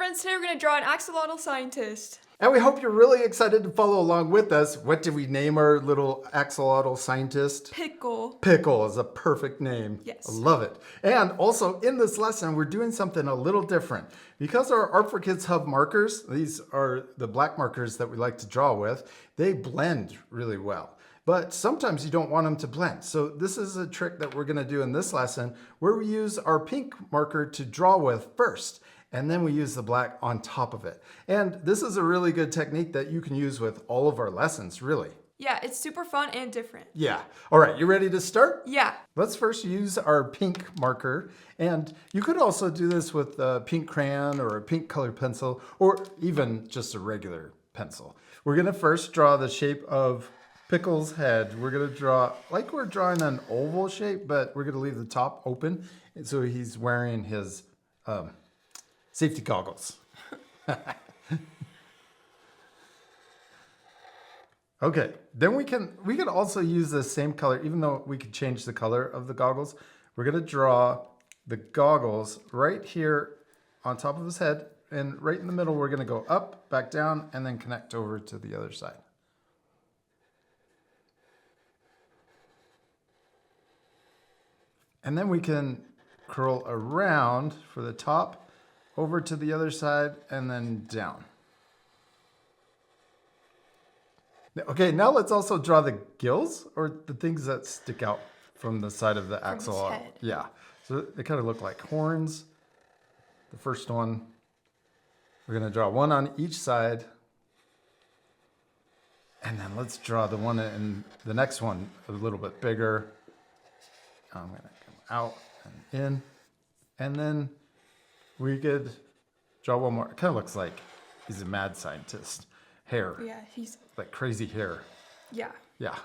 friends, today we're going to draw an axolotl scientist. And we hope you're really excited to follow along with us. What did we name our little axolotl scientist? Pickle. Pickle is a perfect name. Yes. I love it. And also in this lesson, we're doing something a little different. Because our Art for Kids Hub markers, these are the black markers that we like to draw with, they blend really well. But sometimes you don't want them to blend. So this is a trick that we're gonna do in this lesson where we use our pink marker to draw with first, and then we use the black on top of it. And this is a really good technique that you can use with all of our lessons, really. Yeah, it's super fun and different. Yeah. All right, you ready to start? Yeah. Let's first use our pink marker. And you could also do this with a pink crayon or a pink colored pencil, or even just a regular pencil. We're gonna first draw the shape of Pickle's head. We're gonna draw, like we're drawing an oval shape, but we're gonna leave the top open. And so he's wearing his safety goggles. Okay, then we can also use the same color, even though we could change the color of the goggles. We're gonna draw the goggles right here on top of his head, and right in the middle, we're gonna go up, back down, and then connect over to the other side. And then we can curl around for the top, over to the other side, and then down. Okay, now let's also draw the gills, or the things that stick out from the side of the axolotl. head. Yeah, so they kind of look like horns. The first one, we're gonna draw one on each side. And then let's draw the one in the next one a little bit bigger. I'm gonna come out and in. And then we could draw one more. It kind of looks like he's a mad scientist. Hair. Yeah, he's... Like crazy hair. Yeah. Yeah.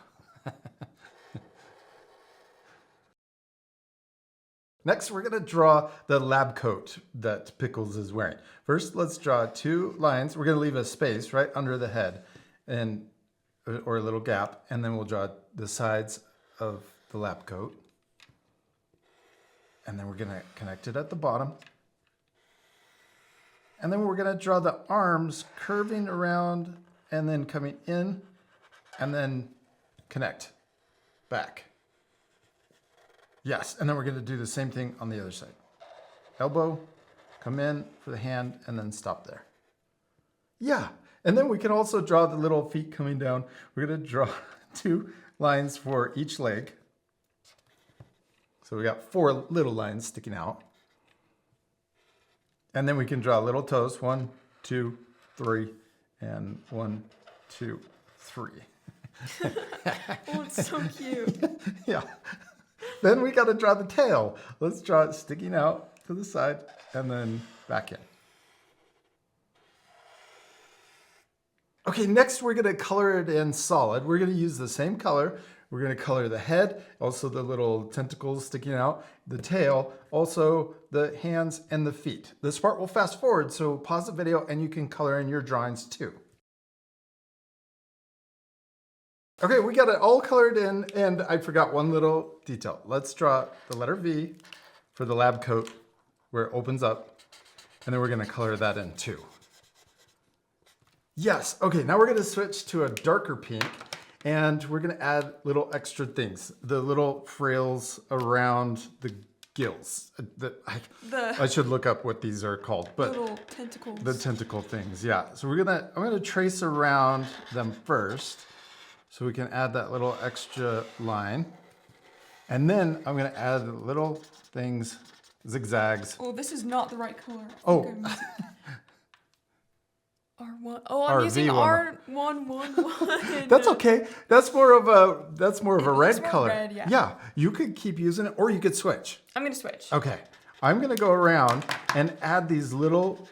Next, we're gonna draw the lab coat that Pickles is wearing. First, let's draw two lines. We're gonna leave a space right under the head and or a little gap, and then we'll draw the sides of the lab coat. And then we're gonna connect it at the bottom. And then we're gonna draw the arms curving around and then coming in and then connect back. Yes, and then we're gonna do the same thing on the other side. Elbow, come in for the hand, and then stop there. Yeah, and then we can also draw the little feet coming down. We're gonna draw two lines for each leg. So we got four little lines sticking out. And then we can draw little toes, 1, 2, 3, and 1, 2, 3. Oh, it's so cute. Yeah. Then we got to draw the tail. Let's draw it sticking out to the side and then back in. Okay, next we're going to color it in solid. We're going to use the same color. We're going to color the head, also the little tentacles sticking out, the tail, also the hands and the feet. This part will fast forward, so pause the video and you can color in your drawings too. Okay, we got it all colored in, and I forgot one little detail. Let's draw the letter V for the lab coat where it opens up, and then we're going to color that in too. Yes, okay, now we're going to switch to a darker pink. And we're gonna add little extra things. The little frills around the gills. I should look up what these are called, but little tentacles. The tentacle things, yeah. So I'm gonna trace around them first, so we can add that little extra line. And then I'm gonna add little things, zigzags. Oh, this is not the right color. Oh. R1. Oh, I'm using R111. That's okay. That's more of a red color. Red, yeah. Yeah, you could keep using it, or you could switch. I'm gonna switch. Okay, I'm gonna go around and add these little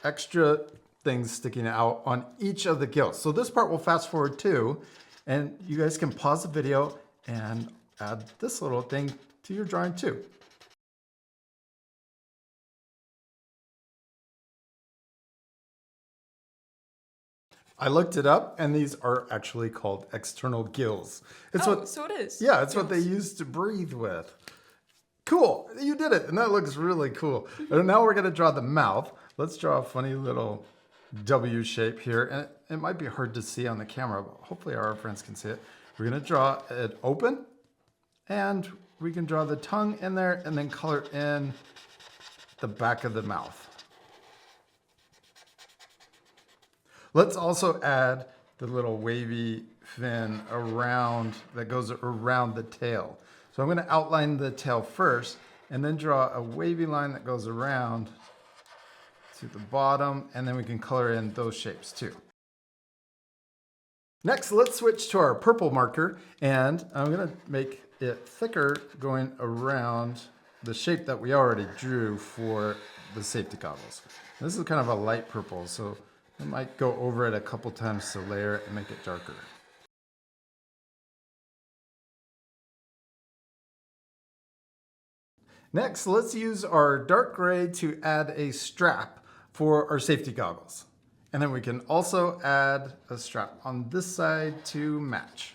extra things sticking out on each of the gills. So this part will fast forward too, and you guys can pause the video and add this little thing to your drawing too. I looked it up, and these are actually called external gills. So it is. Yeah, it's what they use to breathe with. Cool, you did it, and that looks really cool. And now we're gonna draw the mouth. let's draw a funny little W shape here. And it might be hard to see on the camera, but hopefully our friends can see it. We're going to draw it open, and we can draw the tongue in there and then color in the back of the mouth. Let's also add the little wavy fin around that goes around the tail. So I'm going to outline the tail first and then draw a wavy line that goes around to the bottom, and then we can color in those shapes too. Next, let's switch to our purple marker, and I'm going to make it thicker going around the shape that we already drew for the safety goggles. This is kind of a light purple, so I might go over it a couple times to layer it and make it darker. Next, let's use our dark gray to add a strap for our safety goggles. And then we can also add a strap on this side to match.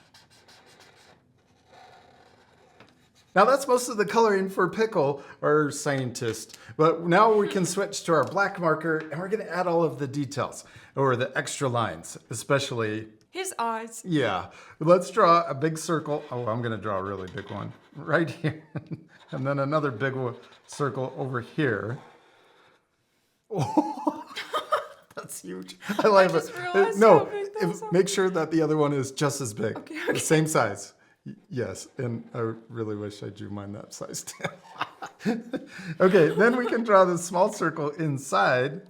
Now that's most of the coloring for Pickle, our scientist. But now we can switch to our black marker, and we're gonna add all of the details, or the extra lines, especially his eyes. Yeah, let's draw a big circle. Oh, I'm gonna draw a really big one right here. And then another big circle over here. Oh, that's huge. I love it. No, make sure that the other one is just as big. Okay. The same size. Yes, and I really wish I drew mine that size too. Okay, then we can draw this small circle inside.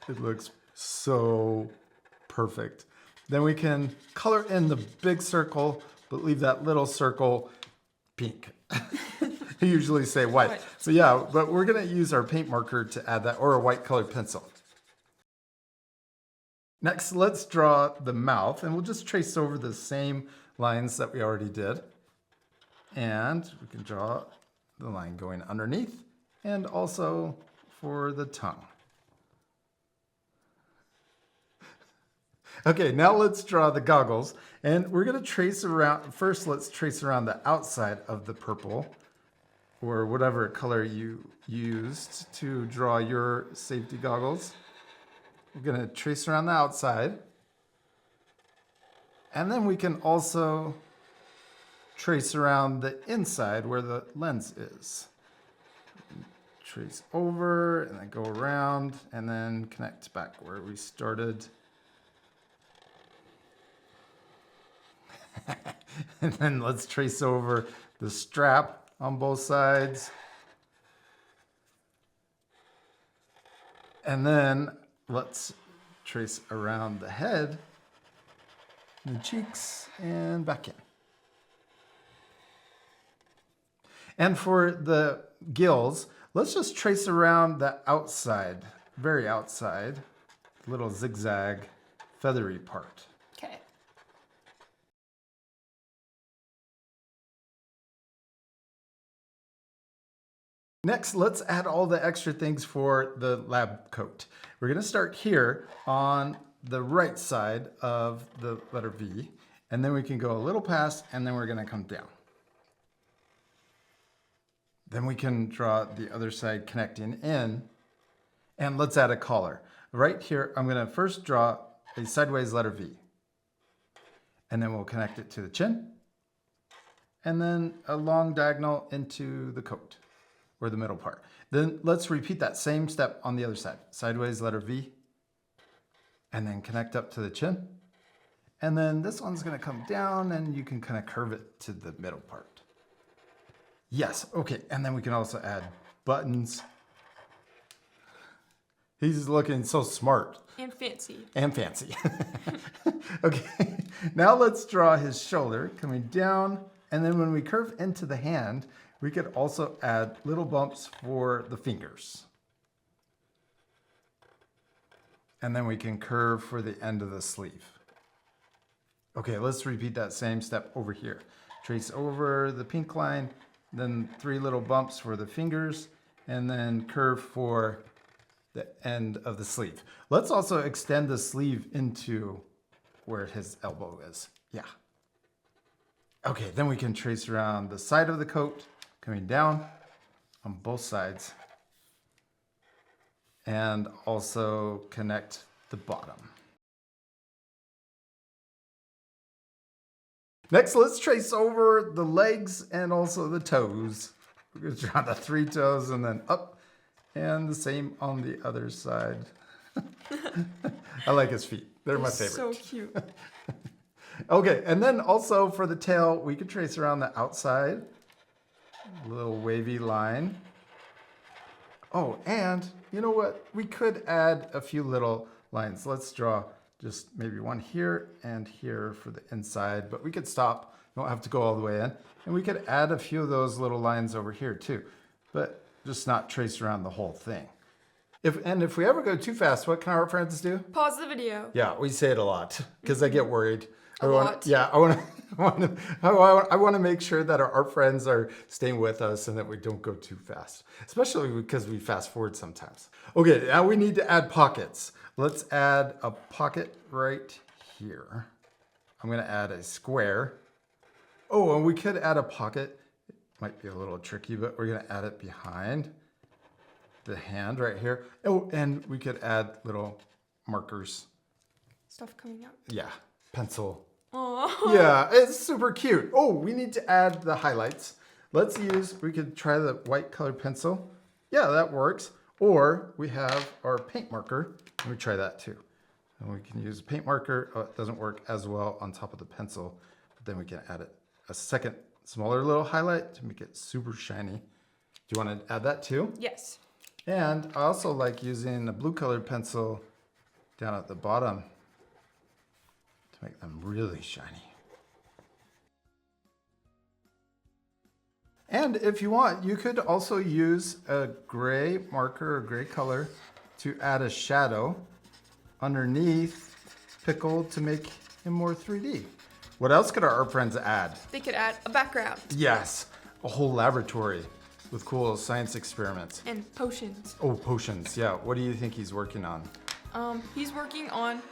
It looks so perfect. Then we can color in the big circle, but leave that little circle pink. I usually say white. So yeah, but we're gonna use our paint marker to add that, or a white colored pencil. Next, let's draw the mouth, and we'll just trace over the same lines that we already did. And we can draw the line going underneath, and also for the tongue. Okay, now let's draw the goggles, and we're gonna trace around, first let's trace around the outside of the purple, or whatever color you used to draw your safety goggles. We're gonna trace around the outside, and then we can also trace around the inside where the lens is. Trace over, and then go around, and then connect back where we started. And then let's trace over the strap on both sides. And then let's trace around the head, the cheeks, and back in. And for the gills, let's just trace around the outside, very outside, little zigzag, feathery part. Okay. Next, let's add all the extra things for the lab coat. We're gonna start here on the right side of the letter V, and then we can go a little past, and then we're gonna come down. Then we can draw the other side connecting in, and let's add a collar. Right here, I'm gonna first draw a sideways letter V, and then we'll connect it to the chin, and then a long diagonal into the coat, or the middle part. Then let's repeat that same step on the other side. Sideways letter V, and then connect up to the chin. And then this one's gonna come down, and you can kind of curve it to the middle part. Yes, okay, and then we can also add buttons. He's looking so smart. And fancy. And fancy. Okay, now let's draw his shoulder coming down, and then when we curve into the hand, we could also add little bumps for the fingers. And then we can curve for the end of the sleeve. Okay, let's repeat that same step over here. Trace over the pink line, then 3 little bumps for the fingers, and then curve for the end of the sleeve. Let's also extend the sleeve into where his elbow is. Yeah. Okay, then we can trace around the side of the coat, coming down on both sides. and also connect the bottom. Next, let's trace over the legs and also the toes. We're going to draw the 3 toes and then up, and the same on the other side. I like his feet. They're my favorite. So cute. Okay, and then also for the tail, we could trace around the outside. A little wavy line. Oh, and you know what? We could add a few little lines. Let's draw just maybe one here and here for the inside, but we could stop. Don't have to go all the way in. And we could add a few of those little lines over here too, but just not trace around the whole thing. If we ever go too fast, what can our friends do? Pause the video. Yeah, we say it a lot because I get worried. A lot. Yeah, I want to make sure that our art friends are staying with us and that we don't go too fast, especially because we fast forward sometimes. Okay, now we need to add pockets. Let's add a pocket right here. I'm going to add a square. Oh, and we could add a pocket. It might be a little tricky, but we're going to add it behind the hand right here. Oh, and we could add little markers. Stuff coming out. Yeah, pencil. Oh. Yeah, it's super cute. Oh, we need to add the highlights. We could try the white colored pencil. Yeah, that works. Or we have our paint marker. Let me try that too. And we can use a paint marker. Oh, it doesn't work as well on top of the pencil, but then we can add a second smaller little highlight to make it super shiny. Do you want to add that too? Yes. And I also like using a blue colored pencil down at the bottom to make them really shiny. And if you want, you could also use a gray marker or gray color to add a shadow underneath Pickle to make him more 3D. What else could our art friends add? They could add a background. Yes, a whole laboratory with cool science experiments. And potions. Oh, potions, yeah. What do you think he's working on? He's working on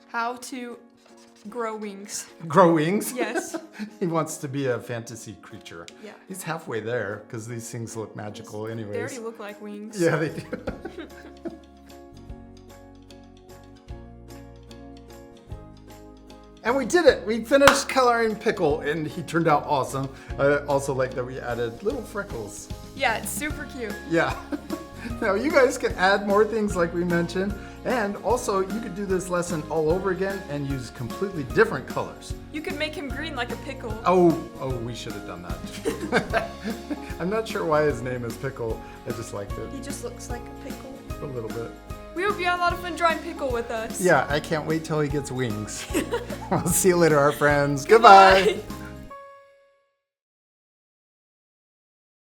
how to grow wings. Grow wings? Yes. He wants to be a fantasy creature. Yeah. He's halfway there because these things look magical anyways. They already look like wings. Yeah, they do. And we did it! We finished coloring Pickle and he turned out awesome. I also like that we added little freckles. Yeah, it's super cute. Yeah. Now you guys can add more things like we mentioned, and also you could do this lesson all over again and use completely different colors. You could make him green like a pickle. Oh, we should have done that. I'm not sure why his name is Pickle. I just liked it He just looks like a pickle. a little bit. We hope you had a lot of fun drawing Pickle with us. Yeah, I can't wait till he gets wings. I'll see you later, our friends. Goodbye.